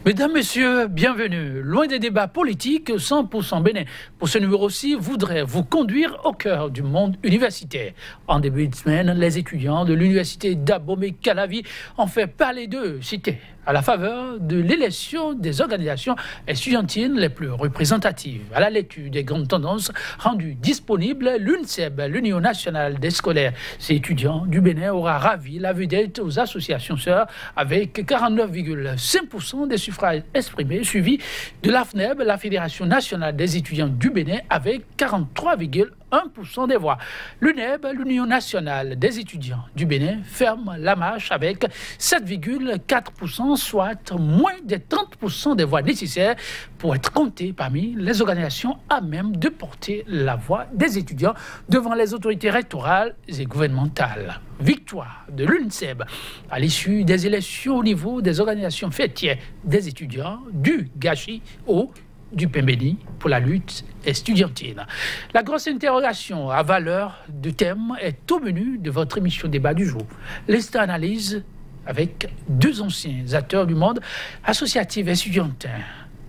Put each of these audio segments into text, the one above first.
Mesdames, Messieurs, bienvenue. Loin des débats politiques, 100% Bénin. Pour ce numéro-ci, voudrais vous conduire au cœur du monde universitaire. En début de semaine, les étudiants de l'université d'Abomey-Calavi ont fait parler d'eux, cité, à la faveur de l'élection des organisations estudiantines les plus représentatives. À la lecture des grandes tendances rendues disponibles, l'UNSEB, l'Union nationale des scolaires et étudiants du Bénin, aura ravi la vedette aux associations sœurs avec 49,5% des suffrages exprimés, suivi de la FNEB, la Fédération nationale des étudiants du Bénin, avec 43,1% des voix. L'UNEB, l'Union nationale des étudiants du Bénin, ferme la marche avec 7,4%, soit moins de 30% des voix nécessaires pour être comptées parmi les organisations à même de porter la voix des étudiants devant les autorités rectorales et gouvernementales. Victoire de l'UNSEB à l'issue des élections au niveau des organisations fêtières des étudiants du Gachi au du Pembeni pour la lutte estudiantine. La grosse interrogation à valeur de thème est au menu de votre émission débat du jour. L'instant analyse avec deux anciens acteurs du monde associatif estudiantin.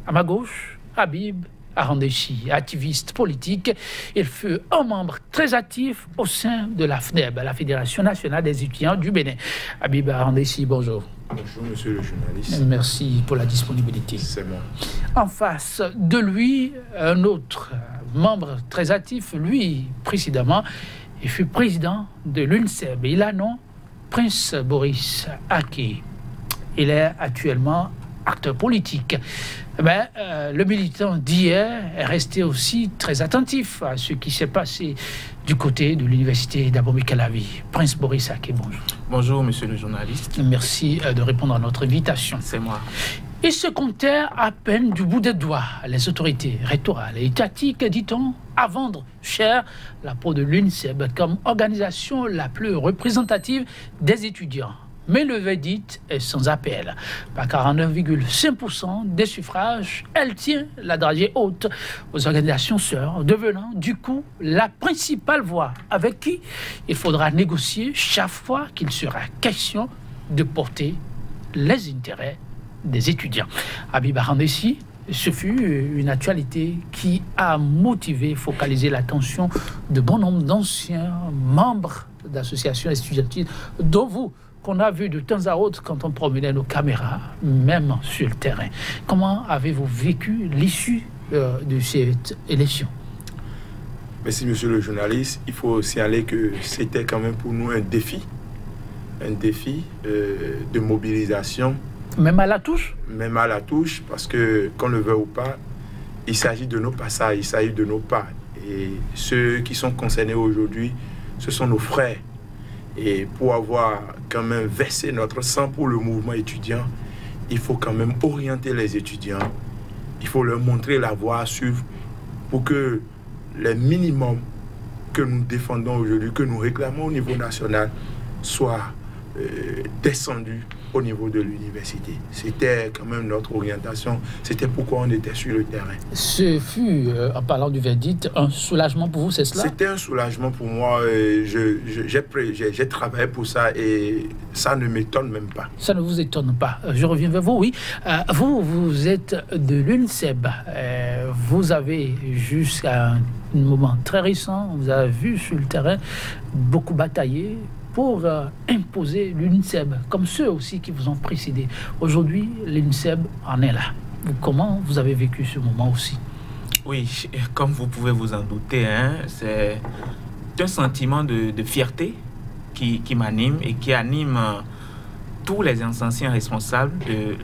À ma gauche, Habib Arandessi, activiste politique. Il fut un membre très actif au sein de la FNEB, la Fédération nationale des étudiants du Bénin. Habib Arandessi, bonjour. Bonjour, monsieur le journaliste. Merci pour la disponibilité. C'est moi. En face de lui, un autre membre très actif, lui, précédemment, il fut président de l'UNSEB. Il a nom Prince Boris Aké. Il est actuellement acteur politique. Mais le militant d'hier est resté aussi très attentif à ce qui s'est passé du côté de l'université d'Abomey-Calavi. Prince Boris Aké, bonjour. Bonjour, monsieur le journaliste. Merci de répondre à notre invitation. C'est moi. Il se comptait à peine du bout des doigts les autorités rectorales et étatiques, dit-on, à vendre cher la peau de l'UNSEB comme organisation la plus représentative des étudiants. Mais le verdict est sans appel. Par 49,5% des suffrages, elle tient la dragée haute aux organisations sœurs, devenant du coup la principale voix avec qui il faudra négocier chaque fois qu'il sera question de porter les intérêts des étudiants. Habib Arandessi, ce fut une actualité qui a motivé, focalisé l'attention de bon nombre d'anciens membres d'associations estudiantines, dont vous, qu'on a vu de temps à autre quand on promenait nos caméras, même sur le terrain. Comment avez-vous vécu l'issue de cette élection? Merci, monsieur le journaliste. Il faut signaler que c'était quand même pour nous un défi de mobilisation. Même à la touche? Même à la touche, parce que, qu'on le veuille ou pas, il s'agit de nos passages, il s'agit de nos pas. Et ceux qui sont concernés aujourd'hui, ce sont nos frères. Et pour avoir quand même versé notre sang pour le mouvement étudiant, il faut quand même orienter les étudiants. Il faut leur montrer la voie à suivre pour que les minimums que nous défendons aujourd'hui, que nous réclamons au niveau national, soient descendus au niveau de l'université. C'était quand même notre orientation. C'était pourquoi on était sur le terrain. Ce fut, en parlant du verdict, un soulagement pour vous, c'est cela? C'était un soulagement pour moi. J'ai travaillé pour ça et ça ne m'étonne même pas. Ça ne vous étonne pas. Je reviens vers vous, oui. Vous êtes de l'UNSEB. Vous avez, jusqu'à un moment très récent, vous avez vu sur le terrain beaucoup batailler pour imposer l'UNSEB, comme ceux aussi qui vous ont précédé. Aujourd'hui, l'UNSEB en est là. Comment vous avez vécu ce moment aussi? Oui, comme vous pouvez vous en douter, hein, c'est un sentiment de fierté qui m'anime et qui anime tous les anciens responsables de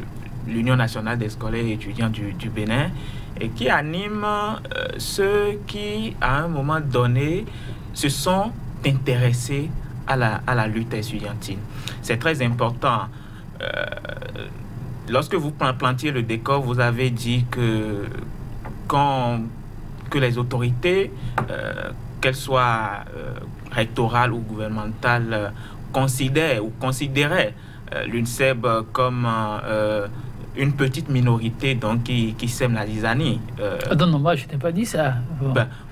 l'Union nationale des scolaires et étudiants du Bénin et qui anime ceux qui, à un moment donné, se sont intéressés à la lutte estudiantine. C'est très important. Lorsque vous plantiez le décor, vous avez dit que les autorités, qu'elles soient rectorales ou gouvernementales, considéraient l'UNSEB comme une petite minorité donc, qui sème la zizanie. Non, moi je n'ai pas dit ça.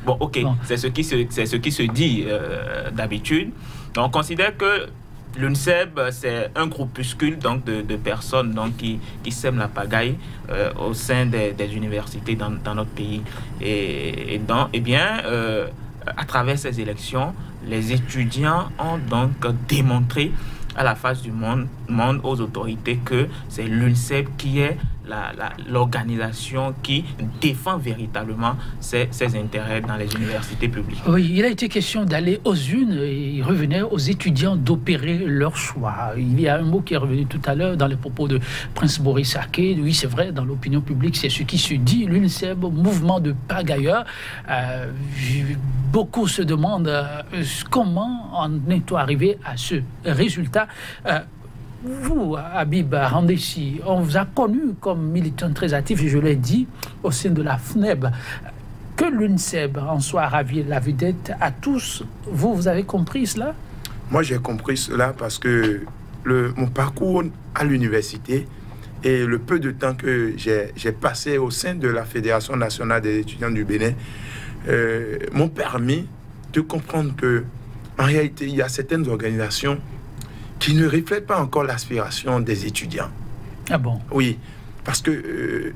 Bon, ok, bon. C'est ce qui se dit d'habitude. Donc, on considère que l'UNSEB, c'est un groupuscule donc, de personnes donc, qui sèment la pagaille au sein des universités dans notre pays. À travers ces élections, les étudiants ont donc démontré à la face du monde aux autorités que c'est l'UNSEB qui est l'organisation qui défend véritablement ses intérêts dans les universités publiques. Oui, il a été question d'aller aux urnes et il revenait aux étudiants d'opérer leur choix. Il y a un mot qui est revenu tout à l'heure dans les propos de Prince Boris Saké. Oui, c'est vrai, dans l'opinion publique, c'est ce qui se dit. L'UNSEB, mouvement de pagailleurs. Beaucoup se demandent comment on est arrivé à ce résultat. Vous, Habib Randessi, on vous a connu comme militant très actif, et je l'ai dit, au sein de la FNEB. Que l'UNSEB en soit ravi la vedette à tous, vous avez compris cela? Moi, j'ai compris cela parce que mon parcours à l'université et le peu de temps que j'ai passé au sein de la Fédération nationale des étudiants du Bénin m'ont permis de comprendre que, en réalité, il y a certaines organisations qui ne reflètent pas encore l'aspiration des étudiants. Ah bon? Oui, parce que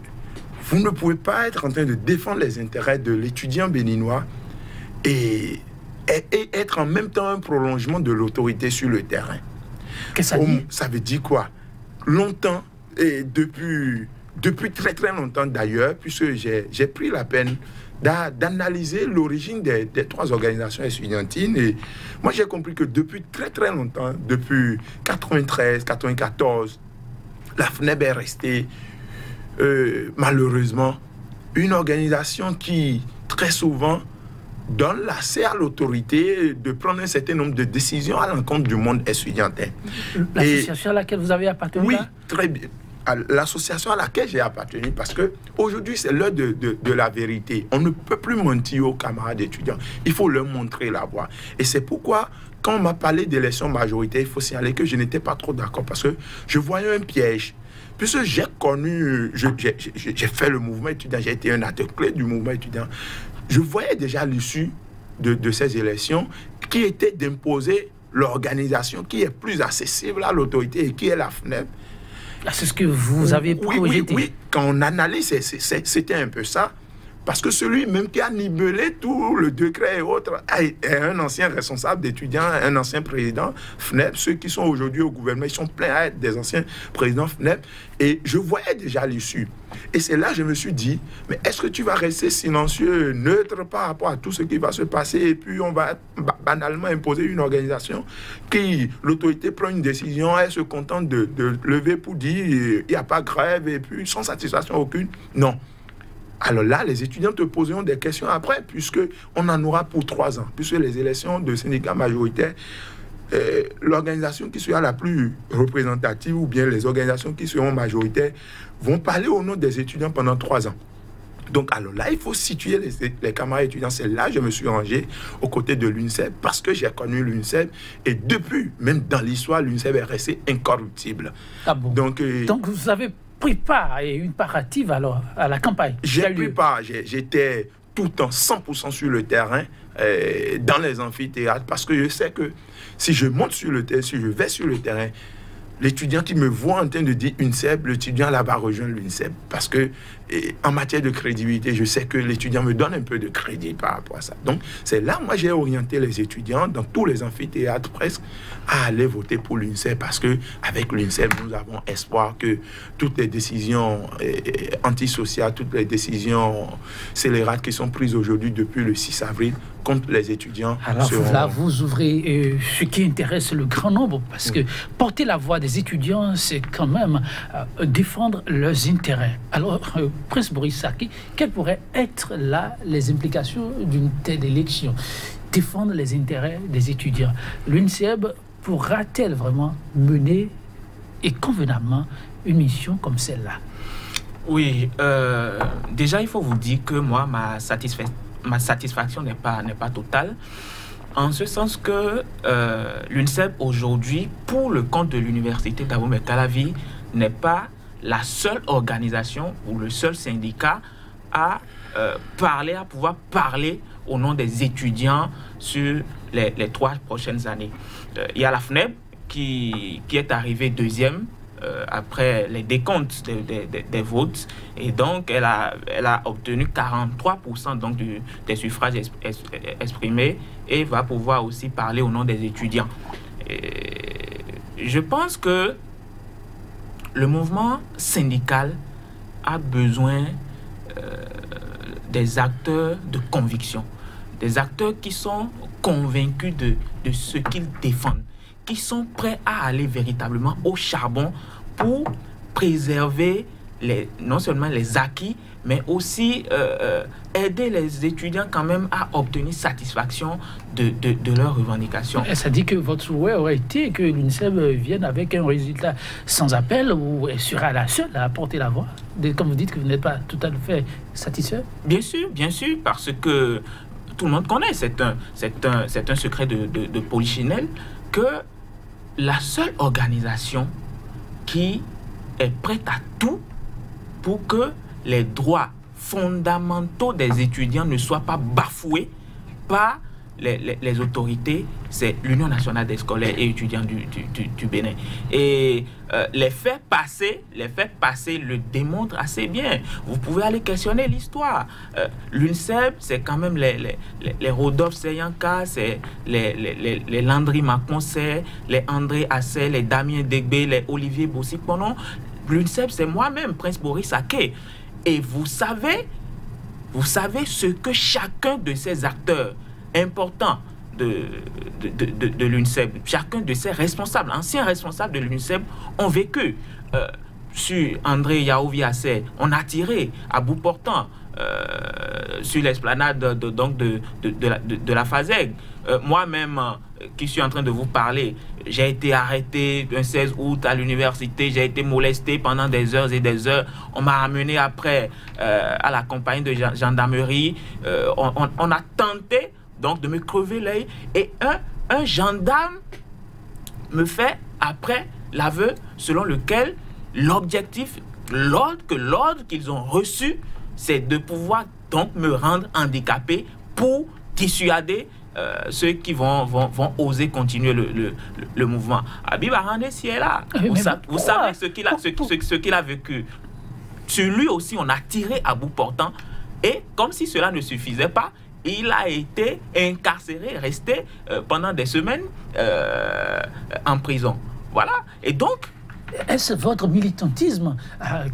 vous ne pouvez pas être en train de défendre les intérêts de l'étudiant béninois et être en même temps un prolongement de l'autorité sur le terrain. Qu'est-ce que ça dit? Ça veut dire quoi? Longtemps, et depuis très très longtemps d'ailleurs, puisque j'ai pris la peine d'analyser l'origine des trois organisations estudiantines. Et moi, j'ai compris que depuis très très longtemps, depuis 93, 94, la FNEB est restée, malheureusement, une organisation qui, très souvent, donne l'accès à l'autorité de prendre un certain nombre de décisions à l'encontre du monde estudiantin. L'association à laquelle vous avez appartenu? Oui, très bien. L'association à laquelle j'ai appartenu, parce que aujourd'hui c'est l'heure de la vérité. On ne peut plus mentir aux camarades étudiants. Il faut leur montrer la voie. Et c'est pourquoi, quand on m'a parlé d'élection majoritaire, il faut signaler que je n'étais pas trop d'accord, parce que je voyais un piège. Puisque j'ai connu, j'ai fait le mouvement étudiant, j'ai été un acteur clé du mouvement étudiant. Je voyais déjà l'issue de ces élections qui était d'imposer l'organisation qui est plus accessible à l'autorité et qui est la FNEB. C'est ce que vous avez projeté. Oui, quand on analyse, c'était un peu ça. Parce que celui même qui a nibelé tout le décret et autres est un ancien responsable d'étudiants, un ancien président FNEB. Ceux qui sont aujourd'hui au gouvernement, ils sont pleins à être des anciens présidents FNEB. Et je voyais déjà l'issue. Et c'est là que je me suis dit, mais est-ce que tu vas rester silencieux, neutre par rapport à tout ce qui va se passer, et puis on va banalement imposer une organisation qui, l'autorité prend une décision, elle se contente de lever pour dire il n'y a pas grève, et puis sans satisfaction aucune? Non. Alors là, les étudiants te poseront des questions après, puisqu'on en aura pour 3 ans. Puisque les élections de syndicats majoritaires, l'organisation qui sera la plus représentative, ou bien les organisations qui seront majoritaires, vont parler au nom des étudiants pendant 3 ans. Donc, alors là, il faut situer les camarades étudiants. C'est là que je me suis rangé aux côtés de l'UNSEB, parce que j'ai connu l'UNSEB. Et depuis, même dans l'histoire, l'UNSEB est resté incorruptible. Ah bon? Donc vous avez pris part et une part active alors à la campagne? J'ai pris part, j'étais tout le temps 100% sur le terrain, dans les amphithéâtres, parce que je sais que si je monte sur le terrain, si je vais sur le terrain, l'étudiant qui me voit en train de dire UNSEB, l'étudiant là va rejoindre l'UNSEB. Parce que en matière de crédibilité, je sais que l'étudiant me donne un peu de crédit par rapport à ça. Donc, c'est là moi j'ai orienté les étudiants dans tous les amphithéâtres presque à aller voter pour l'UNSEB, parce qu'avec l'UNSEB, nous avons espoir que toutes les décisions antisociales, toutes les décisions scélérates qui sont prises aujourd'hui depuis le 6 avril contre les étudiants. Alors là, vous ouvrez ce qui intéresse le grand nombre, parce que porter la voix des étudiants, c'est quand même défendre leurs intérêts. Alors, Prince Boris Saké, quelles pourraient être là les implications d'une telle élection? Défendre les intérêts des étudiants. L'UNSEB pourra-t-elle vraiment mener et convenablement une mission comme celle-là? Oui, déjà il faut vous dire que moi, ma satisfaction n'est pas totale, en ce sens que l'UNSEB aujourd'hui, pour le compte de l'université d'Abomey-Calavi, n'est pas la seule organisation ou le seul syndicat à pouvoir parler au nom des étudiants sur les 3 prochaines années. Il y a la FNEB qui est arrivée deuxième après les décomptes des votes. Et donc, elle a obtenu 43% donc, des suffrages exprimés et va pouvoir aussi parler au nom des étudiants. Et je pense que le mouvement syndical a besoin des acteurs de conviction, des acteurs qui sont convaincus de ce qu'ils défendent, qui sont prêts à aller véritablement au charbon pour préserver non seulement les acquis, mais aussi aider les étudiants quand même à obtenir satisfaction de leurs revendications. Ça dit que votre souhait aurait été que l'UNICEF vienne avec un résultat sans appel ou elle sera la seule à porter la voix, comme vous dites que vous n'êtes pas tout à fait satisfait? Bien sûr, parce que tout le monde connaît, c'est un secret de polichinelle, que la seule organisation qui est prête à tout pour que les droits fondamentaux des étudiants ne soient pas bafoués par les autorités, c'est l'Union nationale des scolaires et étudiants du Bénin. Et les faits passés le démontrent assez bien. Vous pouvez aller questionner l'histoire. L'UNICEF, c'est quand même les Rodolphe Seyanka, c'est les Landry Macmonsé, les André Assé, les Damien Degbe, les Olivier Bossi-Ponon. L'UNICEF, c'est moi-même, Prince Boris Aké. Et vous savez ce que chacun de ces acteurs importants de l'UNICEF, chacun de ces responsables, anciens responsables de l'UNICEF, ont vécu. Sur André Yaouvi Assé, on a tiré à bout portant sur l'esplanade de la FASEG. Moi-même, qui suis en train de vous parler, j'ai été arrêté un 16 août à l'université, j'ai été molesté pendant des heures et des heures. On m'a amené après à la compagnie de gendarmerie. On a tenté donc de me crever l'œil et un gendarme me fait après l'aveu selon lequel l'objectif, l'ordre qu'ils ont reçu, c'est de pouvoir donc me rendre handicapé pour dissuader ceux qui vont oser continuer le mouvement. Habib Arandessi est là. Vous savez ce qu'il a vécu. Sur lui aussi, on a tiré à bout portant. Et comme si cela ne suffisait pas, il a été incarcéré, resté pendant des semaines en prison. Voilà. Et donc, est-ce votre militantisme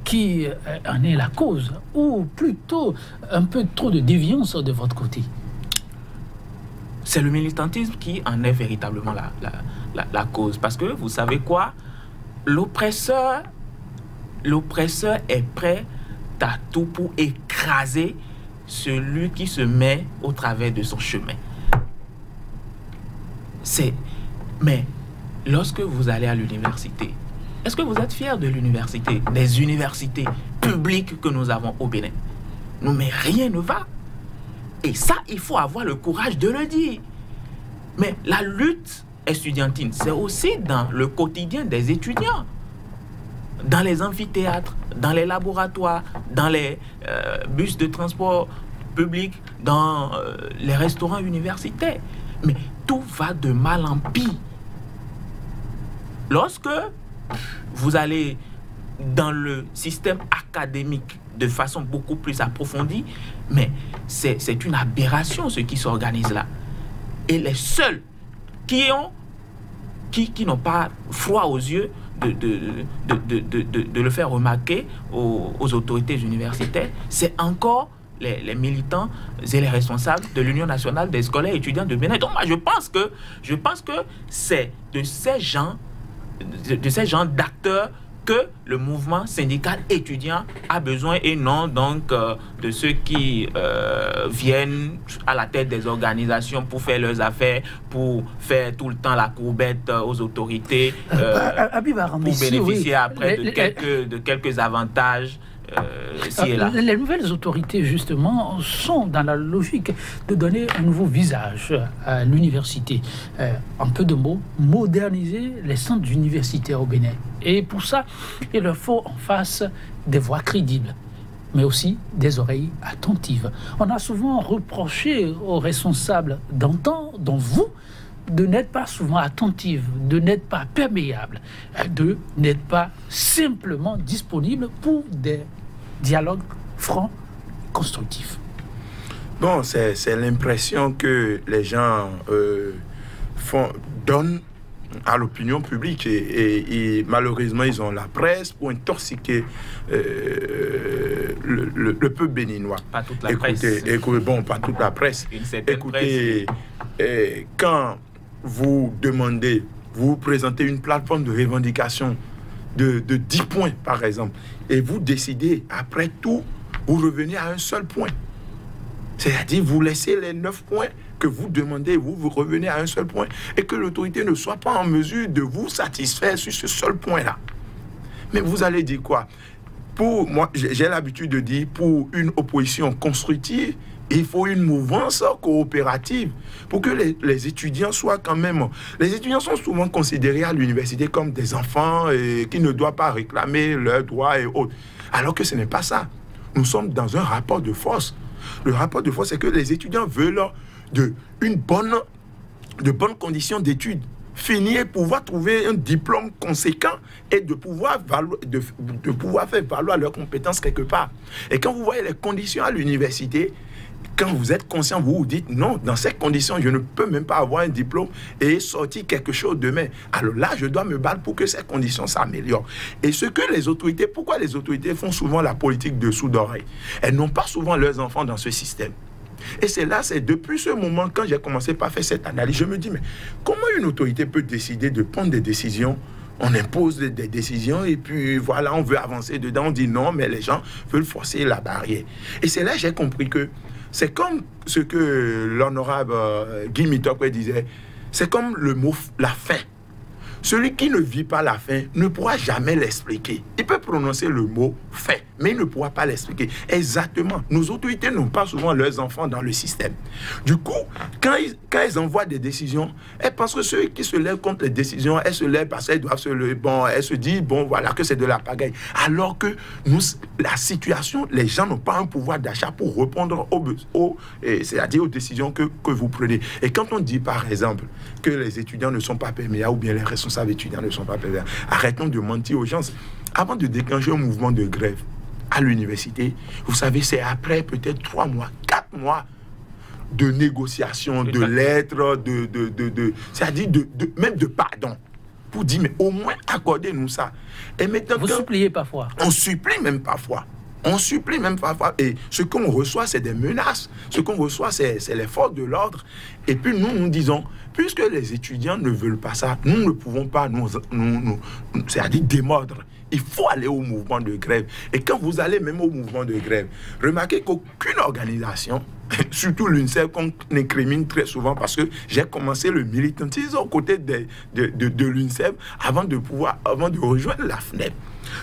qui en est la cause, ou plutôt un peu trop de déviance de votre côté? C'est le militantisme qui en est véritablement la cause. Parce que vous savez quoi? L'oppresseur est prêt à tout pour écraser celui qui se met au travers de son chemin. Mais lorsque vous allez à l'université, est-ce que vous êtes fiers de l'université, des universités publiques que nous avons au Bénin? Non, mais rien ne va. Et ça, il faut avoir le courage de le dire. Mais la lutte estudiantine, c'est aussi dans le quotidien des étudiants. Dans les amphithéâtres, dans les laboratoires, dans les bus de transport public, dans les restaurants universitaires. Mais tout va de mal en pis. Lorsque vous allez dans le système académique de façon beaucoup plus approfondie, mais c'est une aberration ce qui s'organise là. Et les seuls qui n'ont pas froid aux yeux de le faire remarquer aux autorités universitaires, c'est encore les militants et les responsables de l'Union nationale des scolaires et étudiants de Bénin. Donc moi, je pense que c'est de ces gens d'acteurs que le mouvement syndical étudiant a besoin, et non donc de ceux qui viennent à la tête des organisations pour faire leurs affaires, pour faire tout le temps la courbette aux autorités, pour bénéficier après de quelques avantages. Les nouvelles autorités, justement, sont dans la logique de donner un nouveau visage à l'université. En peu de mots, moderniser les centres universitaires au Bénin. Et pour ça, il leur faut en face des voix crédibles, mais aussi des oreilles attentives. On a souvent reproché aux responsables d'antan, dont vous, de n'être pas souvent attentive, de n'être pas perméable, de n'être pas simplement disponible pour des dialogues francs, constructifs. Bon, c'est l'impression que les gens donnent à l'opinion publique et malheureusement ils ont la presse pour intoxiquer le peuple béninois. Pas toute la presse. Bon, pas toute la presse. Une certaine Écoutez, quand vous demandez, vous présentez une plateforme de revendication de 10 points par exemple, et vous décidez après tout, vous revenez à un seul point. C'est-à-dire, vous laissez les 9 points que vous demandez, vous revenez à un seul point, et que l'autorité ne soit pas en mesure de vous satisfaire sur ce seul point-là. Mais vous allez dire quoi? Pour moi, j'ai l'habitude de dire, pour une opposition constructive, il faut une mouvance coopérative pour que les étudiants soient quand même... Les étudiants sont souvent considérés à l'université comme des enfants qui ne doivent pas réclamer leurs droits et autres. Alors que ce n'est pas ça. Nous sommes dans un rapport de force. Le rapport de force, c'est que les étudiants veulent de bonnes conditions d'études, finir, pouvoir trouver un diplôme conséquent et de pouvoir faire valoir leurs compétences quelque part. Et quand vous voyez les conditions à l'université, quand vous êtes conscient, vous vous dites non, dans ces conditions, je ne peux même pas avoir un diplôme et sortir quelque chose demain. Alors là, je dois me battre pour que ces conditions s'améliorent. Et ce que les autorités, pourquoi les autorités font souvent la politique de dessous d'oreille? Elles n'ont pas souvent leurs enfants dans ce système. Et c'est depuis ce moment, quand j'ai commencé par faire cette analyse, je me dis, mais comment une autorité peut décider de prendre des décisions? On impose des décisions et puis voilà, on veut avancer dedans, on dit non, mais les gens veulent forcer la barrière. Et c'est là que j'ai compris que c'est comme ce que l'honorable Guy Mitokwe disait, c'est comme le mot la faim. Celui qui ne vit pas la faim ne pourra jamais l'expliquer. Il peut prononcer le mot faim, mais il ne pourra pas l'expliquer. Exactement. Nos autorités n'ont pas souvent leurs enfants dans le système. Du coup, quand ils envoient des décisions, elles pensent que ceux qui se lèvent contre les décisions, elles se lèvent parce qu'elles doivent se lever. Bon, elles se disent, bon, voilà, que c'est de la pagaille. Alors que la situation, les gens n'ont pas un pouvoir d'achat pour répondre c'est-à-dire aux décisions que vous prenez. Et quand on dit, par exemple, que les étudiants ne sont pas perméables ou bien les responsables étudiants ne sont pas perméables, arrêtons de mentir aux gens. Avant de déclencher un mouvement de grève à l'université, vous savez, c'est après peut-être 3 mois, 4 mois de négociations, de lettres, c'est-à-dire même de pardon, pour dire, mais au moins accordez-nous ça. Et maintenant, vous suppliez parfois. On supplie même parfois. On supplie même parfois. Et ce qu'on reçoit, c'est des menaces. Ce qu'on reçoit, c'est les forces de l'ordre. Et puis nous disons, puisque les étudiants ne veulent pas ça, nous ne pouvons pas c'est-à-dire démordre. Il faut aller au mouvement de grève. Et quand vous allez même au mouvement de grève, remarquez qu'aucune organisation, surtout l'UNICEF, qu'on incrimine très souvent, parce que j'ai commencé le militantisme aux côtés de l'UNICEF avant de rejoindre la FNEP.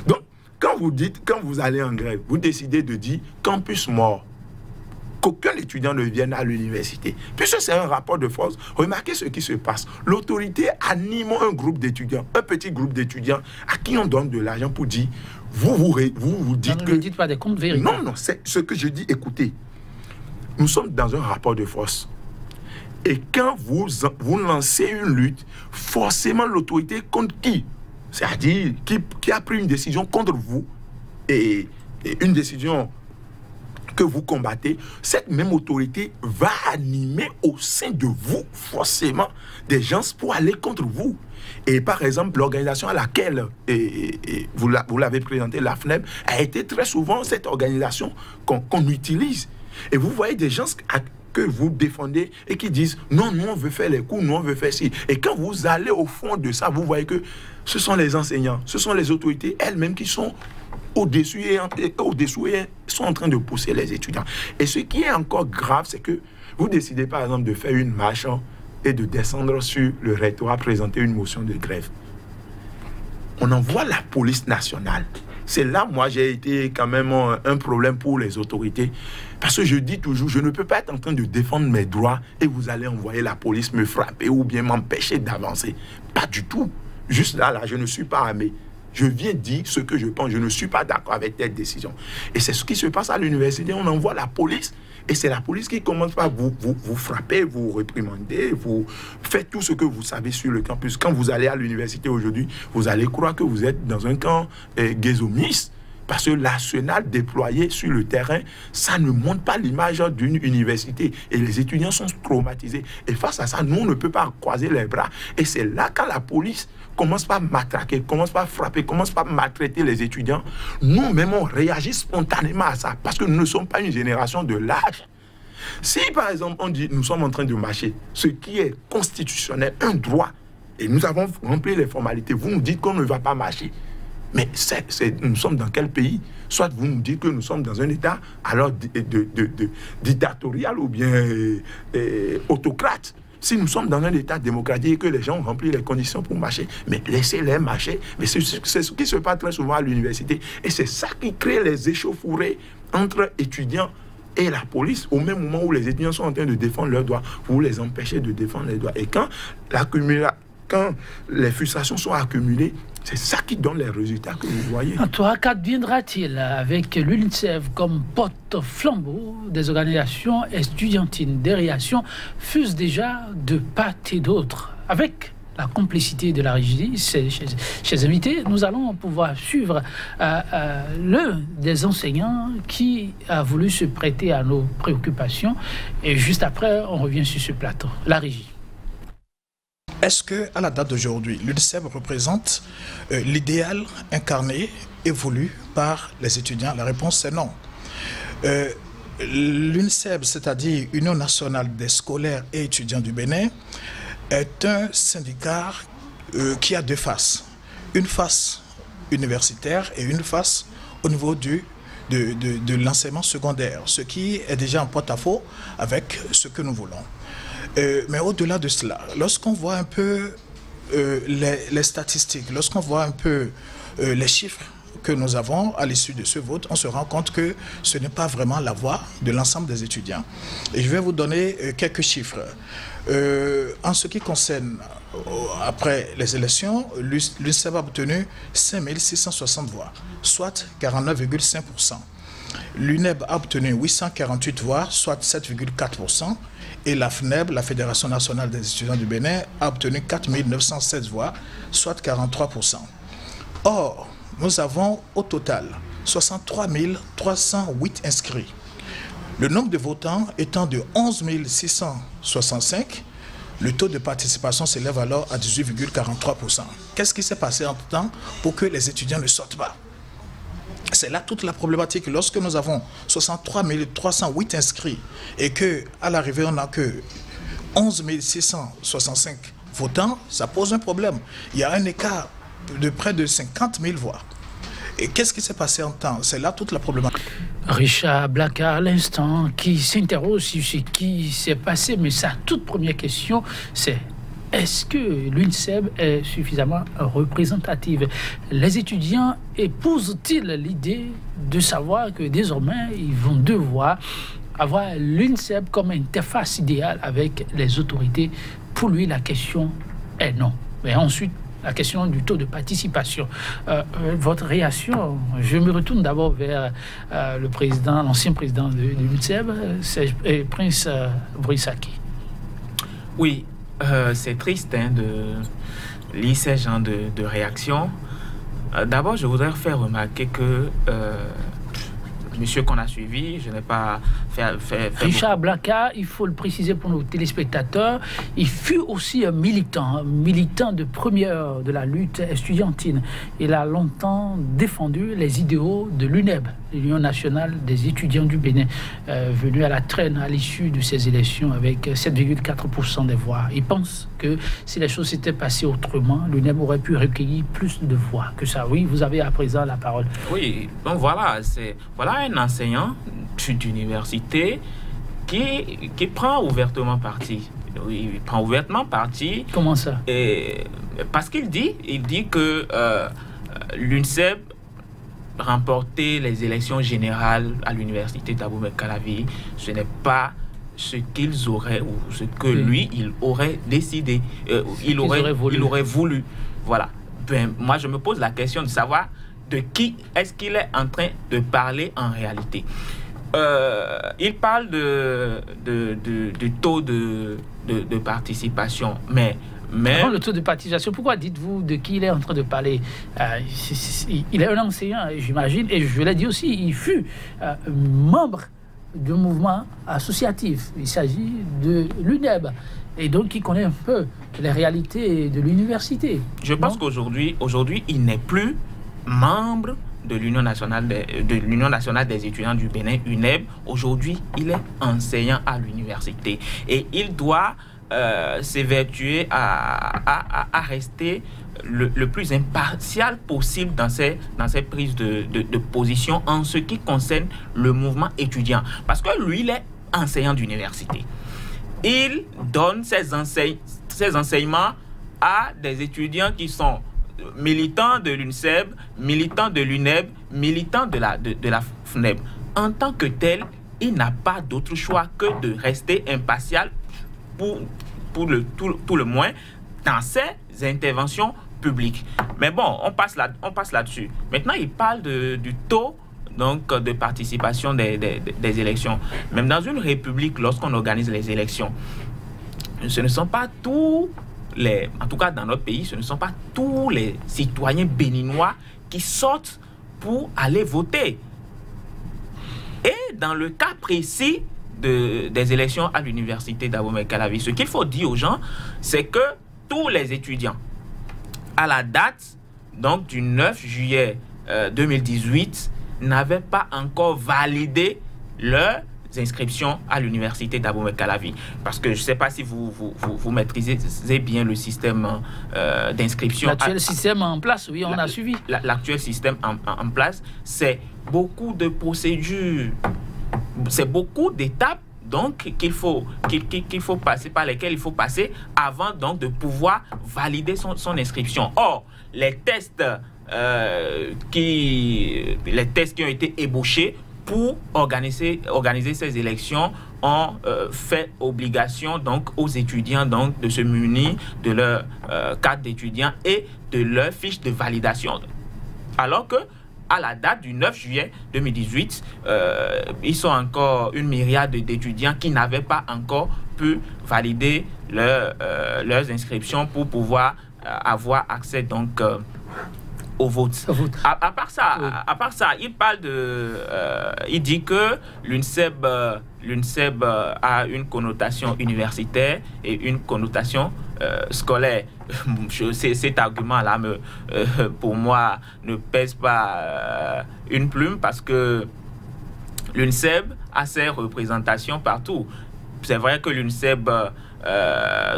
Donc, quand vous allez en grève, vous décidez de dire campus mort, qu'aucun étudiant ne vienne à l'université. Puisque c'est un rapport de force, remarquez ce qui se passe. L'autorité anime un groupe d'étudiants, un petit groupe d'étudiants à qui on donne de l'argent pour dire, vous dites que... Ne dites pas des comptes véritables. Non, c'est ce que je dis, écoutez, nous sommes dans un rapport de force. Et quand vous lancez une lutte, forcément l'autorité contre qui? C'est-à-dire qui a pris une décision contre vous et une décision que vous combattez, cette même autorité va animer au sein de vous forcément des gens pour aller contre vous. Et par exemple, l'organisation à laquelle vous l'avez présentée, la FNEP, a été très souvent cette organisation qu'on utilise. Et vous voyez des gens que vous défendez et qui disent non, nous on veut faire les coups, nous on veut faire ci. Et quand vous allez au fond de ça, vous voyez que ce sont les enseignants, ce sont les autorités elles-mêmes qui sont au-dessus et sont en train de pousser les étudiants. Et ce qui est encore grave, c'est que vous décidez par exemple de faire une marche et de descendre sur le rectorat présenter une motion de grève. On envoie la police nationale. C'est là, moi, j'ai été quand même un problème pour les autorités. Parce que je dis toujours, je ne peux pas être en train de défendre mes droits et vous allez envoyer la police me frapper ou bien m'empêcher d'avancer. Pas du tout. Juste là, je ne suis pas armé. Je viens dire ce que je pense. Je ne suis pas d'accord avec telle décision. Et c'est ce qui se passe à l'université. On envoie la police. Et c'est la police qui commence par vous frapper, vous réprimander, vous faites tout ce que vous savez sur le campus. Quand vous allez à l'université aujourd'hui, vous allez croire que vous êtes dans un camp guézomiste. Parce que l'arsenal déployé sur le terrain, ça ne montre pas l'image d'une université. Et les étudiants sont traumatisés. Et face à ça, nous, on ne peut pas croiser les bras. Et c'est là quand la police commence par matraquer, commence par frapper, commence par maltraiter les étudiants. Nous-mêmes, on réagit spontanément à ça. Parce que nous ne sommes pas une génération de lâches. Si, par exemple, on dit nous sommes en train de marcher, ce qui est constitutionnel, un droit, et nous avons rempli les formalités, vous nous dites qu'on ne va pas marcher. Mais nous sommes dans quel pays? Soit vous nous dites que nous sommes dans un État alors dictatorial ou bien autocrate. Si nous sommes dans un État démocratique et que les gens ont rempli les conditions pour marcher, mais laissez-les marcher. Mais c'est ce qui se passe très souvent à l'université. Et c'est ça qui crée les échauffourées entre étudiants et la police, au même moment où les étudiants sont en train de défendre leurs droits, pour les empêcher de défendre les droits. Et quand les frustrations sont accumulées, c'est ça qui donne les résultats que vous voyez. En toi, qu'adviendra-t-il avec l'UNICEF comme porte-flambeau des organisations étudiantines? Des réactions fusent déjà de part et d'autre. Avec la complicité de la régie, chers invités, nous allons pouvoir suivre l'un des enseignants qui a voulu se prêter à nos préoccupations. Et juste après, on revient sur ce plateau. La régie. Est-ce qu'à la date d'aujourd'hui, l'UNICEF représente l'idéal incarné et voulu par les étudiants? La réponse est non. L'UNICEF, c'est-à-dire Union nationale des scolaires et étudiants du Bénin, est un syndicat qui a deux faces. Une face universitaire et une face au niveau de l'enseignement secondaire, ce qui est déjà en porte-à-faux avec ce que nous voulons. Mais au-delà de cela, lorsqu'on voit un peu les statistiques, lorsqu'on voit un peu les chiffres que nous avons à l'issue de ce vote, on se rend compte que ce n'est pas vraiment la voix de l'ensemble des étudiants. Et je vais vous donner quelques chiffres. En ce qui concerne, après les élections, l'UNICEF a obtenu 5660 voix, soit 49,5%. L'UNEB a obtenu 848 voix, soit 7,4%. Et la FNEB, la Fédération nationale des étudiants du Bénin, a obtenu 4916 voix, soit 43%. Or, nous avons au total 63 308 inscrits. Le nombre de votants étant de 11 665, le taux de participation s'élève alors à 18,43%. Qu'est-ce qui s'est passé entre temps pour que les étudiants ne sortent pas? C'est là toute la problématique. Lorsque nous avons 63 308 inscrits et qu'à l'arrivée, on n'a que 11 665 votants, ça pose un problème. Il y a un écart de près de 50 000 voix. Et qu'est-ce qui s'est passé en temps? C'est là toute la problématique. Richard Blaka, à l'instant, qui s'interroge sur ce qui s'est passé, mais sa toute première question, c'est: est-ce que l'UNICEF est suffisamment représentative? Les étudiants épousent-ils l'idée de savoir que désormais, ils vont devoir avoir l'UNICEF comme interface idéale avec les autorités? Pour lui, la question est non. Mais ensuite, la question du taux de participation. Votre réaction, je me retourne d'abord vers le président, l'ancien président de l'UNICEF, c'est Prince Bruissaki. Oui. C'est triste de lire ces genres de réactions. D'abord, je voudrais faire remarquer que monsieur qu'on a suivi, je n'ai pas fait Richard Blaka, il faut le préciser pour nos téléspectateurs, il fut aussi un militant de première de la lutte estudiantine. Il a longtemps défendu les idéaux de l'UNEB, l'Union nationale des étudiants du Bénin, venu à la traîne à l'issue de ces élections avec 7,4% des voix. Il pense que si les choses s'étaient passées autrement, l'UNEB aurait pu recueillir plus de voix que ça. Oui, vous avez à présent la parole. Oui, donc voilà, voilà un enseignant d'université qui prend ouvertement parti. Oui, il prend ouvertement parti. Comment ça? Parce qu'il dit que l'UNICEF remporter les élections générales à l'université d'Abomey-Calavi, ce n'est pas ce qu'ils auraient ou ce que lui, il aurait décidé, il aurait voulu. Voilà. ben, moi, je me pose la question de savoir de qui est-ce qu'il est en train de parler en réalité. Il parle du taux de participation, mais avant le taux de participation, pourquoi dites-vous de qui il est en train de parler? Il est un enseignant, j'imagine, et je l'ai dit aussi, il fut membre du mouvement associatif. Il s'agit de l'UNEB, et donc il connaît un peu les réalités de l'université. Je pense qu'aujourd'hui, il n'est plus membre de l'Union nationale des étudiants du Bénin, UNEB. Aujourd'hui, il est enseignant à l'université et il doit s'évertuer à rester le plus impartial possible dans ses prises de position en ce qui concerne le mouvement étudiant. Parce que lui, il est enseignant d'université. Il donne ses enseignements à des étudiants qui sont militants de l'UNSEB, militants de l'UNEB, militants de la FNEB. En tant que tel, il n'a pas d'autre choix que de rester impartial pour tout le moins dans ses interventions publiques. Mais bon, on passe là-dessus. Maintenant, il parle du taux donc, de participation des élections. Même dans une république, lorsqu'on organise les élections, ce ne sont pas tous en tout cas dans notre pays, ce ne sont pas tous les citoyens béninois qui sortent pour aller voter. Et dans le cas précis des élections à l'université d'Abomey-Calavi, ce qu'il faut dire aux gens, c'est que tous les étudiants, à la date donc, du 9 juillet 2018, n'avaient pas encore validé leur inscriptions à l'université d'Abomey-Calavi. Parce que je ne sais pas si vous maîtrisez bien le système d'inscription. L'actuel système en place, oui, on a suivi. L'actuel système en place, c'est beaucoup de procédures, c'est beaucoup d'étapes donc qu'il faut passer, par lesquelles il faut passer avant donc de pouvoir valider son inscription. Or, les tests qui ont été ébauchés pour organiser ces élections ont fait obligation donc aux étudiants donc de se munir de leur carte d'étudiant et de leur fiche de validation. Alors que à la date du 9 juillet 2018, ils sont encore une myriade d'étudiants qui n'avaient pas encore pu valider leurs inscriptions pour pouvoir avoir accès donc au vote. À part ça, il parle il dit que l'UNSEB a une connotation universitaire et une connotation scolaire. Cet argument-là, pour moi, ne pèse pas une plume parce que l'UNSEB a ses représentations partout. C'est vrai que l'UNSEB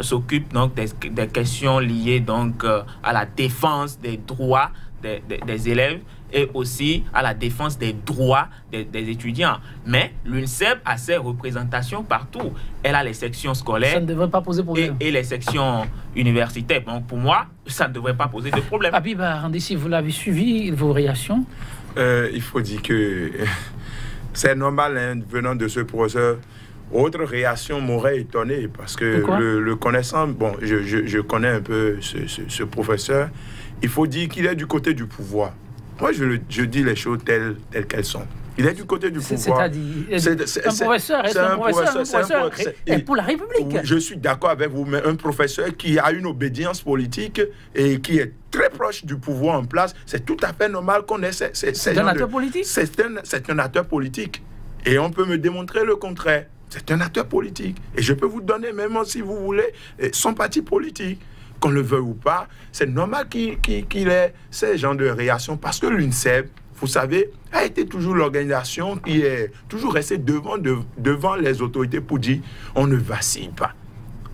s'occupe donc des questions liées donc à la défense des droits des élèves et aussi à la défense des droits des étudiants. Mais l'UNSEB a ses représentations partout. Elle a les sections scolaires. Ça ne devrait pas poser problème. Et les sections universitaires. Donc pour moi, ça ne devrait pas poser de problème. Habib Arandissi, vous l'avez suivi, vos réactions? Il faut dire que c'est normal, hein, venant de ce professeur. Autre réaction m'aurait étonné parce que le connaissant, bon, je connais un peu ce professeur. Il faut dire qu'il est du côté du pouvoir. Moi, je dis les choses telles qu'elles sont. Il est du côté du pouvoir. C'est-à-dire, un professeur est pour la République. Je suis d'accord avec vous, mais un professeur qui a une obédience politique et qui est très proche du pouvoir en place, c'est tout à fait normal qu'on ait c'est un acteur politique. C'est un acteur politique. Et on peut me démontrer le contraire. C'est un acteur politique. Et je peux vous donner, même si vous voulez, son parti politique. Qu'on le veuille ou pas, c'est normal qu'il ait ces genres de réactions parce que l'UNSEB, vous savez, a été toujours l'organisation qui est toujours restée devant les autorités pour dire on ne vacille pas,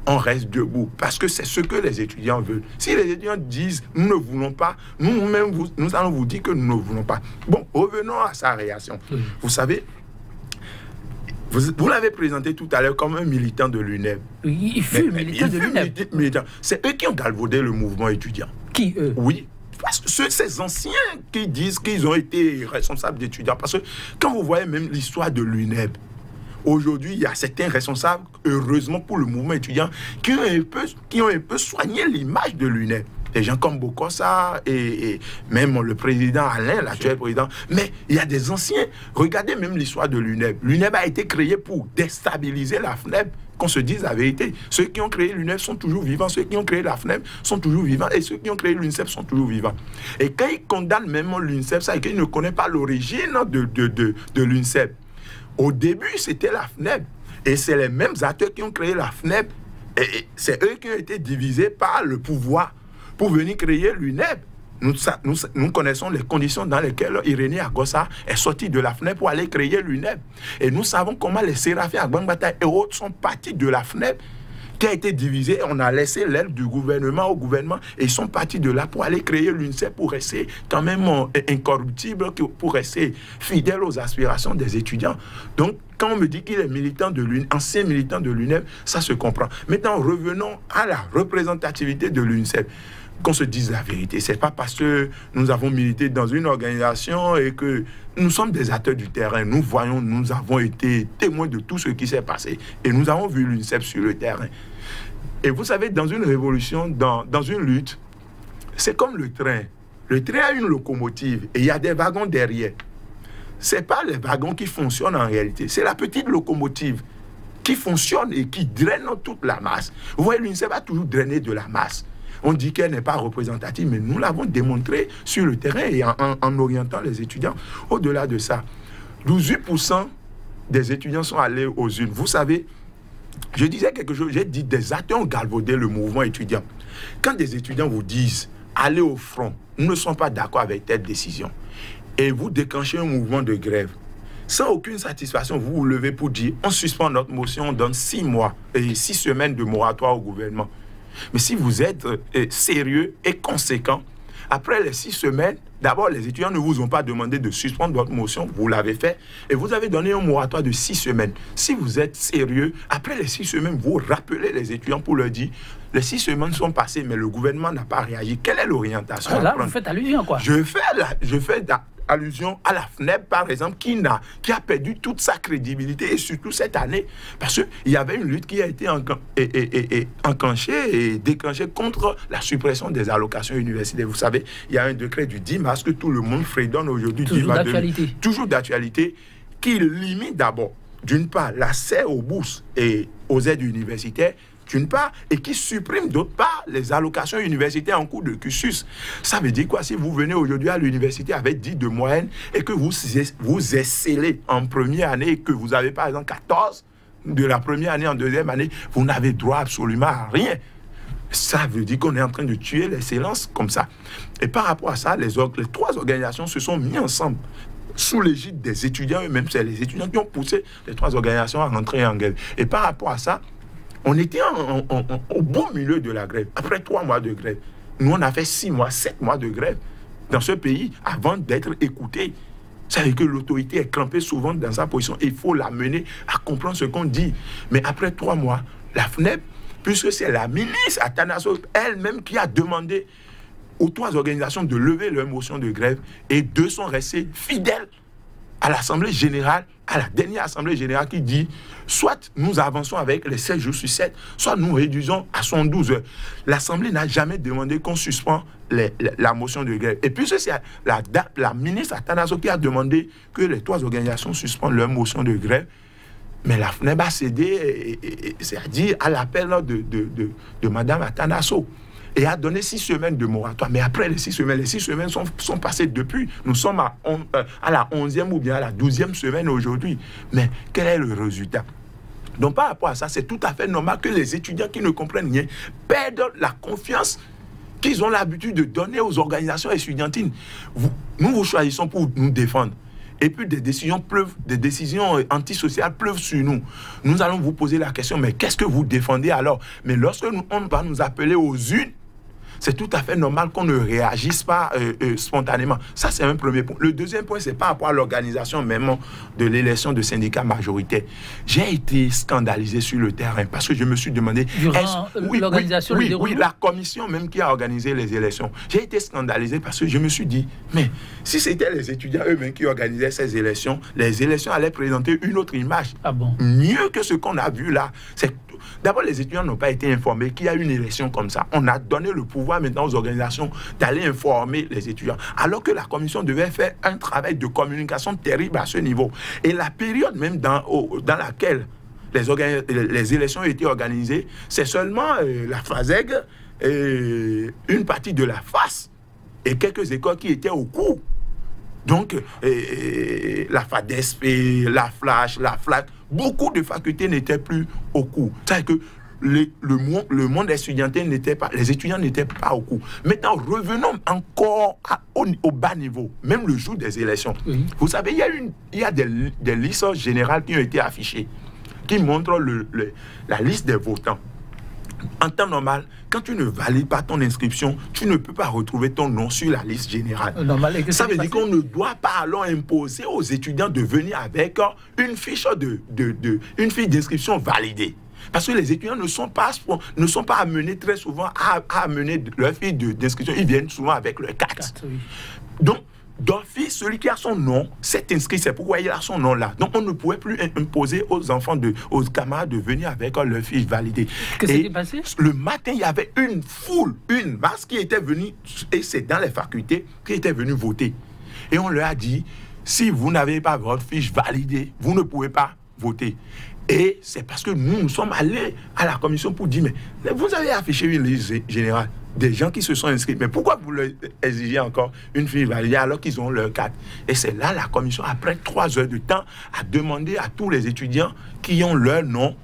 on reste debout parce que c'est ce que les étudiants veulent. Si les étudiants disent nous ne voulons pas, nous-mêmes, nous allons vous dire que nous ne voulons pas. Bon, revenons à sa réaction. Vous savez, vous l'avez présenté tout à l'heure comme un militant de l'UNEB. Il fut militant de l'UNEB. C'est eux qui ont galvaudé le mouvement étudiant. Qui, eux? Oui. Parce que ces anciens qui disent qu'ils ont été responsables d'étudiants. Parce que quand vous voyez même l'histoire de l'UNEB, aujourd'hui, il y a certains responsables, heureusement pour le mouvement étudiant, qui ont un peu soigné l'image de l'UNEB. des gens comme Bokossa et même le président Alain, l'actuel président. Mais il y a des anciens. Regardez même l'histoire de l'UNEP. L'UNEP a été créée pour déstabiliser la FNEP. Qu'on se dise la vérité. Ceux qui ont créé l'UNEP sont toujours vivants. Ceux qui ont créé la FNEP sont toujours vivants. Et ceux qui ont créé l'UNICEF sont toujours vivants. Et quand ils condamnent même l'UNICEF, ça veut dire qu'ils ne connaissent pas l'origine de l'UNICEF. Au début, c'était la FNEP. Et c'est les mêmes acteurs qui ont créé la FNEP. Et c'est eux qui ont été divisés par le pouvoir pour venir créer l'UNEP. Nous connaissons les conditions dans lesquelles Irénée Agossa est sorti de la FNEP pour aller créer l'UNEP. Et nous savons comment les Séraphins Agbangbata et autres sont partis de la FNEP qui a été divisée. On a laissé l'aile du gouvernement au gouvernement et ils sont partis de là pour aller créer l'UNICEF pour rester quand même incorruptible, pour rester fidèle aux aspirations des étudiants. Donc, quand on me dit qu'il est militant de ancien militant de l'UNEP, ça se comprend. Maintenant, revenons à la représentativité de l'UNICEF. Qu'on se dise la vérité. Ce n'est pas parce que nous avons milité dans une organisation et que nous sommes des acteurs du terrain. Nous voyons, nous avons été témoins de tout ce qui s'est passé. Et nous avons vu l'UNICEF sur le terrain. Et vous savez, dans une révolution, dans une lutte, c'est comme le train. Le train a une locomotive et il y a des wagons derrière. Ce n'est pas les wagons qui fonctionnent en réalité. C'est la petite locomotive qui fonctionne et qui draine toute la masse. Vous voyez, l'UNICEF a toujours drainé de la masse. On dit qu'elle n'est pas représentative, mais nous l'avons démontré sur le terrain et en orientant les étudiants. Au-delà de ça, 18% des étudiants sont allés aux urnes. Vous savez, je disais quelque chose, j'ai dit des acteurs ont galvaudé le mouvement étudiant. Quand des étudiants vous disent allez au front, nous ne sommes pas d'accord avec telle décision, et vous déclenchez un mouvement de grève, sans aucune satisfaction, vous vous levez pour dire on suspend notre motion, on donne 6 mois et 6 semaines de moratoire au gouvernement. Mais si vous êtes sérieux et conséquent, après les 6 semaines, d'abord, les étudiants ne vous ont pas demandé de suspendre votre motion, vous l'avez fait, et vous avez donné un moratoire de 6 semaines. Si vous êtes sérieux, après les 6 semaines, vous rappelez les étudiants pour leur dire, les 6 semaines sont passées, mais le gouvernement n'a pas réagi. Quelle est l'orientation? Là, vous faites allusion, quoi. Je fais allusion à la FNEP, par exemple, qui a perdu toute sa crédibilité, et surtout cette année, parce qu'il y avait une lutte qui a été enclenchée et déclenchée contre la suppression des allocations universitaires. Vous savez, il y a un décret du 10 mars que tout le monde fredonne aujourd'hui. Toujours d'actualité, qui limite d'abord, d'une part, l'accès aux bourses et aux aides universitaires, d'une part, et qui supprime d'autre part les allocations universitaires en cours de cursus. Ça veut dire quoi? Si vous venez aujourd'hui à l'université avec 10 de moyenne et que vous excellez en première année et que vous avez par exemple 14 de la première année en deuxième année, vous n'avez droit absolument à rien. Ça veut dire qu'on est en train de tuer l'excellence comme ça. Et par rapport à ça, les 3 organisations se sont mis ensemble sous l'égide des étudiants eux-mêmes. C'est les étudiants qui ont poussé les 3 organisations à rentrer en grève. Et par rapport à ça, on était au beau milieu de la grève. Après 3 mois de grève, nous on a fait 6 mois, 7 mois de grève dans ce pays avant d'être écoutés. Ça veut dire que l'autorité est crampée souvent dans sa position. Il faut l'amener à comprendre ce qu'on dit. Mais après 3 mois, la FNEP, puisque c'est la ministre Atanasso elle-même qui a demandé aux 3 organisations de lever leur motion de grève, et 2 sont restés fidèles à l'Assemblée générale, à la dernière Assemblée générale qui dit soit nous avançons avec les 16 jours sur 7, soit nous réduisons à 112 heures. L'Assemblée n'a jamais demandé qu'on suspend la motion de grève. Et puis c'est la ministre Atanasso qui a demandé que les 3 organisations suspendent leur motion de grève. Mais la FNEP a cédé, c'est-à-dire à l'appel de Mme Atanasso, et a donné 6 semaines de moratoire. Mais après les 6 semaines sont passées depuis. Nous sommes à la 11e ou bien à la 12e semaine aujourd'hui. Mais quel est le résultat? Donc par rapport à ça, c'est tout à fait normal que les étudiants qui ne comprennent rien perdent la confiance qu'ils ont l'habitude de donner aux organisations étudiantines. Nous vous choisissons pour nous défendre. Et puis des décisions antisociales pleuvent sur nous. Nous allons vous poser la question, mais qu'est-ce que vous défendez alors? Mais lorsque on va nous appeler aux urnes, c'est tout à fait normal qu'on ne réagisse pas spontanément. Ça, c'est un premier point. Le deuxième point, c'est par rapport à l'organisation même de l'élection de syndicats majoritaires. J'ai été scandalisé sur le terrain parce que je me suis demandé... Durant l'organisation du déroulement? Oui, la commission même qui a organisé les élections. J'ai été scandalisé parce que je me suis dit, mais si c'était les étudiants eux-mêmes qui organisaient ces élections, les élections allaient présenter une autre image. Ah bon? Mieux que ce qu'on a vu là. D'abord, les étudiants n'ont pas été informés qu'il y a une élection comme ça. On a donné le pouvoir pouvoir maintenant aux organisations d'aller informer les étudiants. Alors que la commission devait faire un travail de communication terrible à ce niveau. Et la période même dans laquelle les élections ont été organisées, c'est seulement la FASEG, une partie de la FAS et quelques écoles qui étaient au cours. Donc, la FADESP, la Flash, la FLAC, beaucoup de facultés n'étaient plus au cours. C'est-à-dire que le monde estudiantin n'était pas, les étudiants n'étaient pas au cours. Maintenant, revenons encore au bas niveau, même le jour des élections. Oui. Vous savez, il y a des listes générales qui ont été affichées, qui montrent la liste des votants. En temps normal, quand tu ne valides pas ton inscription, tu ne peux pas retrouver ton nom sur la liste générale. Ça veut dire qu'on ne doit pas alors imposer aux étudiants de venir avec une fiche d'inscription validée. Parce que les étudiants ne sont pas amenés très souvent à amener leur fiche d'inscription. Ils viennent souvent avec leur carte. Oui. Donc, d'office, celui qui a son nom s'est inscrit, c'est pourquoi il a son nom là. Donc on ne pouvait plus imposer aux enfants, aux camarades de venir avec leur fiche validée. Qu'est-ce qui s'est passé? Le matin, il y avait une masse qui était venue, et c'est dans les facultés, qui était venue voter. Et on leur a dit, si vous n'avez pas votre fiche validée, vous ne pouvez pas voter. Et c'est parce que nous sommes allés à la commission pour dire, mais vous avez affiché une liste générale des gens qui se sont inscrits. Mais pourquoi vous leur exigez encore une fiche validée alors qu'ils ont leur carte? Et c'est là la commission, après 3 heures de temps, a demandé à tous les étudiants qui ont leur nom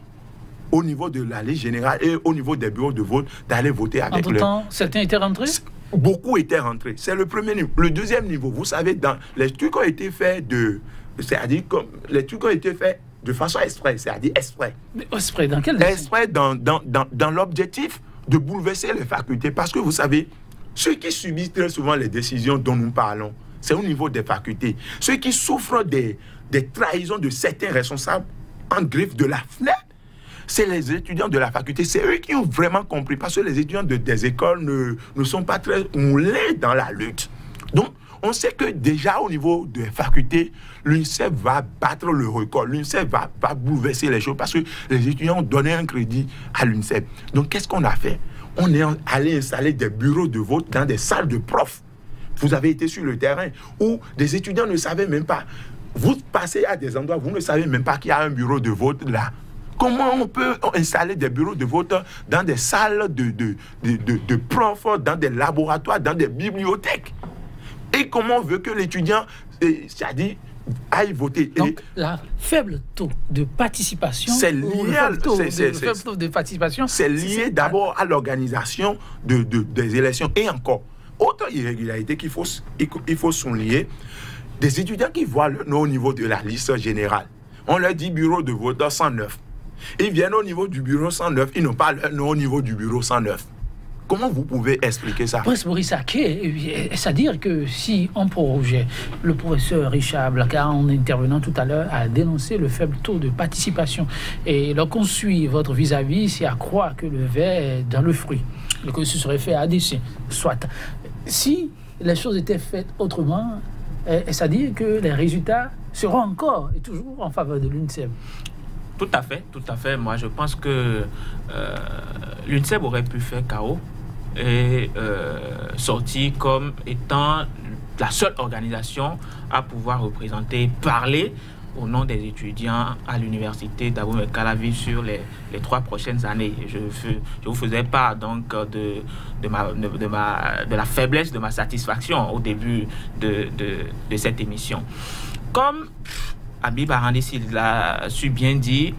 au niveau de la liste générale et au niveau des bureaux de vote d'aller voter avec leur... Entre-temps, certains étaient rentrés? Beaucoup étaient rentrés. C'est le premier niveau. Le deuxième niveau, vous savez, dans les trucs ont été faits c'est-à-dire comme les trucs ont été faits de façon exprès, c'est-à-dire exprès. Mais exprès, dans quel dessin? Exprès dans l'objectif de bouleverser les facultés. Parce que vous savez, ceux qui subissent très souvent les décisions dont nous parlons, c'est au niveau des facultés. Ceux qui souffrent des trahisons de certains responsables en griffe de la fenêtre, c'est les étudiants de la faculté. C'est eux qui ont vraiment compris. Parce que les étudiants des écoles ne sont pas très moulés dans la lutte. Donc, on sait que déjà au niveau des facultés, l'UNICEF va battre le record. L'UNICEF va bouleverser les choses parce que les étudiants ont donné un crédit à l'UNICEF. Donc, qu'est-ce qu'on a fait? On est allé installer des bureaux de vote dans des salles de profs. Vous avez été sur le terrain où des étudiants ne savaient même pas. Vous passez à des endroits, vous ne savez même pas qu'il y a un bureau de vote là. Comment on peut installer des bureaux de vote dans des salles de profs, dans des laboratoires, dans des bibliothèques? Et comment on veut que l'étudiant, c'est-à-dire, aille voter? Donc, la faible taux de participation, c'est lié c'est lié d'abord à l'organisation des élections. Et encore, autre irrégularité qu'il faut souligner, des étudiants qui voient le nom au niveau de la liste générale. On leur dit bureau de vote 109. Ils viennent au niveau du bureau 109, ils n'ont pas leur nom au niveau du bureau 109. Comment vous pouvez expliquer ça? Prince Maurice Aké, c'est-à-dire que si on prorogeait, le professeur Richard Blaka, en intervenant tout à l'heure, a dénoncé le faible taux de participation. Et lorsqu'on suit votre vis-à-vis, c'est à croire que le verre est dans le fruit, que ce serait fait à dessein. Soit. Si les choses étaient faites autrement, c'est-à-dire que les résultats seront encore et toujours en faveur de l'UNICEF. Tout à fait. Moi, je pense que l'UNICEF aurait pu faire chaos et sortir comme étant la seule organisation à pouvoir représenter, parler au nom des étudiants à l'université d'Abomey-Calavi sur les 3 prochaines années. Je vous faisais part donc de la faiblesse de ma satisfaction au début de cette émission. Comme Habib Arandissi l'a su bien dire,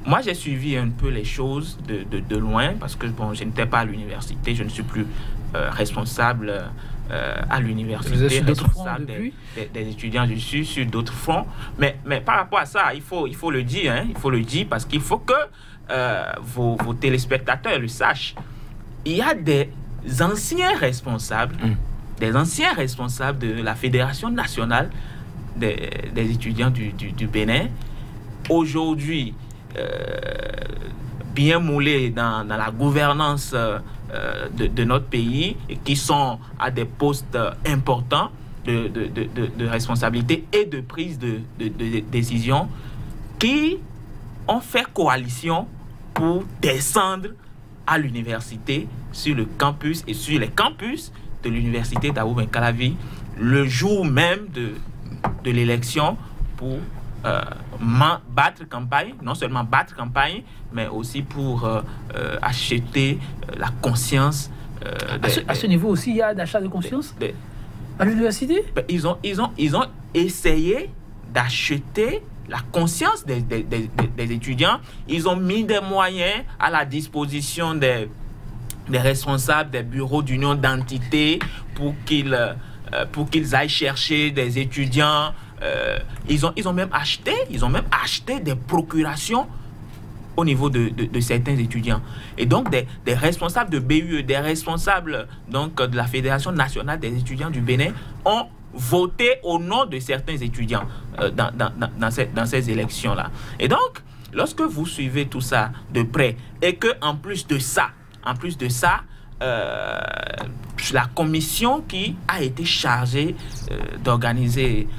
moi j'ai suivi un peu les choses de loin parce que bon, je n'étais pas à l'université, je ne suis plus responsable à l'université, responsable des étudiants, je suis sur d'autres fronts. Mais par rapport à ça, il faut le dire, hein, il faut le dire parce qu'il faut que vos téléspectateurs le sachent. Il y a des anciens responsables, de la Fédération nationale des étudiants du Bénin, aujourd'hui bien moulés dans la gouvernance de notre pays et qui sont à des postes importants de responsabilité et de prise de décision, qui ont fait coalition pour descendre à l'université, sur le campus et sur les campus de l'université d'Abou Ben Calavi le jour même de l'élection pour battre campagne, non seulement battre campagne, mais aussi pour acheter la conscience. À ce niveau aussi, il y a d'achat de conscience à l'université? Ils ont essayé d'acheter la conscience des étudiants. Ils ont mis des moyens à la disposition des responsables des bureaux d'union d'entités pour qu'ils aillent chercher des étudiants. Ils ont même acheté des procurations au niveau de certains étudiants. Et donc, des responsables de BUE, des responsables donc, de la Fédération nationale des étudiants du Bénin ont voté au nom de certains étudiants dans ces élections-là. Et donc, lorsque vous suivez tout ça de près, et que en plus de ça, la commission qui a été chargée d'organiser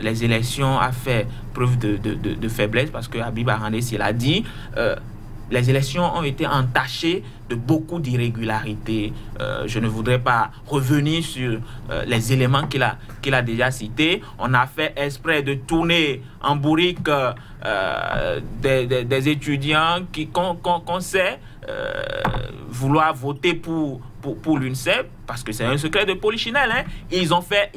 les élections a fait preuve de faiblesse, parce que Habib Arandessi l'a dit, les élections ont été entachées de beaucoup d'irrégularités. Je ne voudrais pas revenir sur les éléments qu'il a déjà cités. On a fait exprès de tourner en bourrique des étudiants qu'on sait vouloir voter pour l'UNICEF, parce que c'est un secret de polichinelle. Hein. Ils ont fait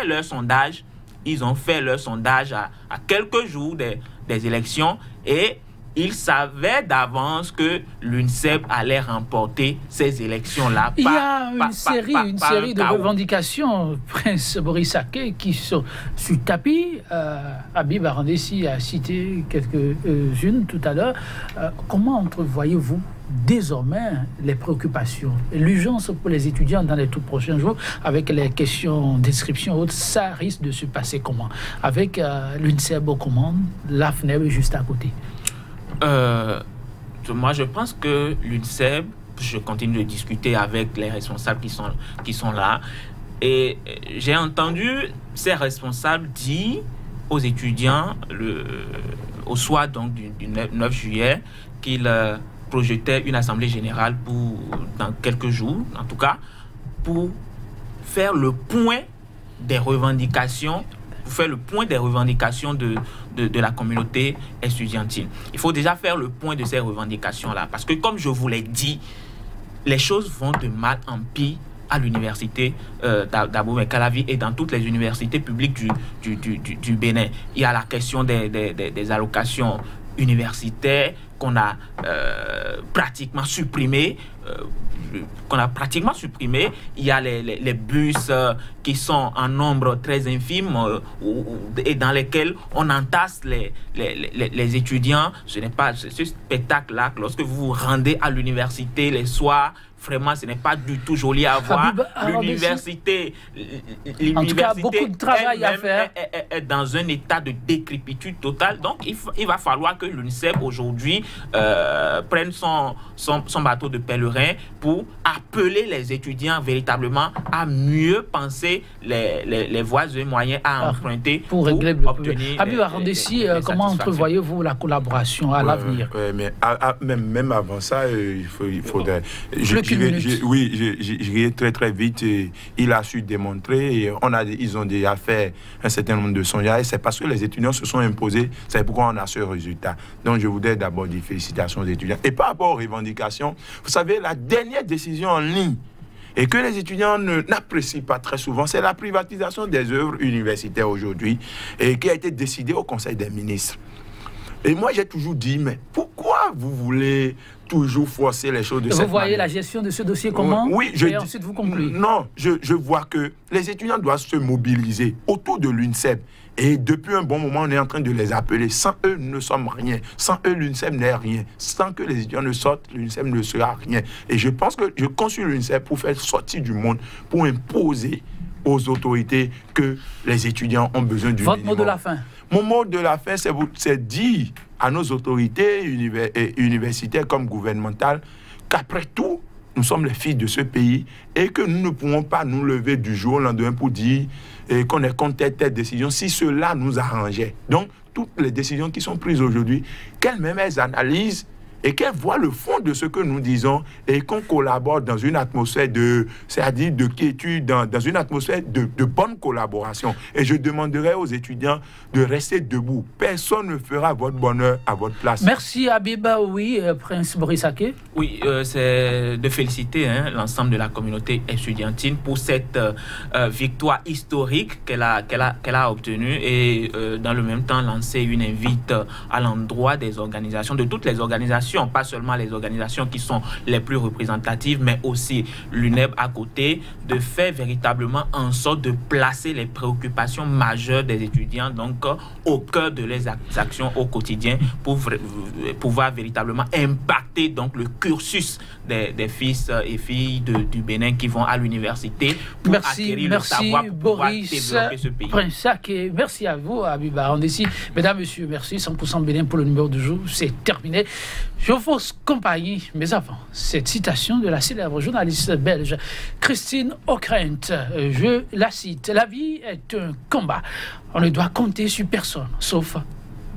leur sondage. Ils ont fait leur sondage à quelques jours des élections, et ils savaient d'avance que l'UNICEF allait remporter ces élections-là. Il y a une série de revendications, Prince Boris Saké, qui sont sur le tapis. Habib Arandessi a cité quelques-unes tout à l'heure. Comment entrevoyez-vous désormais les préoccupations, l'urgence pour les étudiants dans les tout prochains jours, avec les questions d'inscription autres? Ça risque de se passer comment? Avec l'UNICEF aux commandes, l'AFNEB juste à côté. Moi, je pense que l'UNICEF, je continue de discuter avec les responsables qui sont là, et j'ai entendu ces responsables dire aux étudiants au soir donc, du 9 juillet qu'ils projetaient une assemblée générale dans quelques jours, en tout cas, pour faire le point des revendications de la communauté estudiantine. Il faut déjà faire le point de ces revendications-là, parce que, comme je vous l'ai dit, les choses vont de mal en pire à l'université d'Abou Ben Calavi et dans toutes les universités publiques du Bénin. Il y a la question des allocations universitaires qu'on a pratiquement supprimées. Il y a les bus qui sont en nombre très infime et dans lesquels on entasse les étudiants. Ce n'est pas ce spectacle-là. Lorsque vous vous rendez à l'université les soirs, vraiment, ce n'est pas du tout joli à voir. L'université, en tout cas, beaucoup de travail à faire. Est dans un état de décrépitude totale. Donc, il va falloir que l'UNICEF aujourd'hui prenne son bateau de pèlerin pour appeler les étudiants véritablement à mieux penser les voies et moyens à emprunter pour obtenir. Habib Arandessi, comment entrevoyez-vous la collaboration à l'avenir? Mais même avant ça, il faudrait... J'irai très vite. Il a su démontrer. Et ils ont déjà fait un certain nombre de sondages. C'est parce que les étudiants se sont imposés. C'est pourquoi on a ce résultat. Donc, je voudrais d'abord dire félicitations aux étudiants. Et par rapport aux revendications, vous savez, la dernière décision en ligne et que les étudiants n'apprécient pas très souvent, c'est la privatisation des œuvres universitaires aujourd'hui, et qui a été décidée au Conseil des ministres. Et moi, j'ai toujours dit, mais pourquoi vous voulez toujours forcer les choses de cette manière? Vous voyez la gestion de ce dossier comment? Oui, et ensuite vous concluez. Non, je vois que les étudiants doivent se mobiliser autour de l'UNICEF. Et depuis un bon moment, on est en train de les appeler. Sans eux, nous ne sommes rien. Sans eux, l'UNICEF n'est rien. Sans que les étudiants ne sortent, l'UNICEF ne sera rien. Et je pense que je consulte l'UNICEF pour faire sortir du monde, pour imposer aux autorités que les étudiants ont besoin du minimum. Votre mot de la fin? Mon mot de la fin, c'est dire à nos autorités universitaires comme gouvernementales qu'après tout, nous sommes les fils de ce pays et que nous ne pouvons pas nous lever du jour au lendemain pour dire qu'on est contre telle décision si cela nous arrangeait. Donc, toutes les décisions qui sont prises aujourd'hui, qu'elles-mêmes elles analysent et qu'elle voit le fond de ce que nous disons et qu'on collabore dans une atmosphère c'est-à-dire de quiétude, dans une atmosphère de bonne collaboration. Et je demanderai aux étudiants de rester debout. Personne ne fera votre bonheur à votre place. Merci Abiba, oui, Prince Boris Aké. Oui, c'est de féliciter l'ensemble de la communauté estudiantine pour cette victoire historique qu'elle a obtenue et dans le même temps lancer une invite à l'endroit des organisations, de toutes les organisations, pas seulement les organisations qui sont les plus représentatives, mais aussi l'UNEB à côté, de faire véritablement en sorte de placer les préoccupations majeures des étudiants donc au cœur de leurs actions au quotidien pour pouvoir véritablement impacter donc le cursus des fils et filles du Bénin qui vont à l'université pour acquérir le savoir pour pouvoir développer ce pays. Prince Aké, merci à vous, Abiba. On est ici. Mesdames, messieurs, merci. 100% Bénin pour le numéro du jour. C'est terminé. Je vous compagnie, mais avant, cette citation de la célèbre journaliste belge Christine Ockrent. Je la cite. La vie est un combat. On ne doit compter sur personne, sauf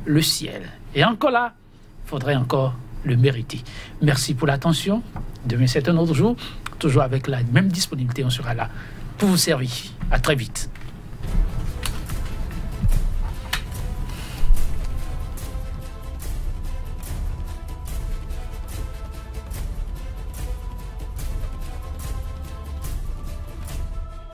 le ciel. Et encore là, il faudrait encore le mériter. Merci pour l'attention. Demain, c'est un autre jour. Toujours avec la même disponibilité, on sera là pour vous servir. À très vite.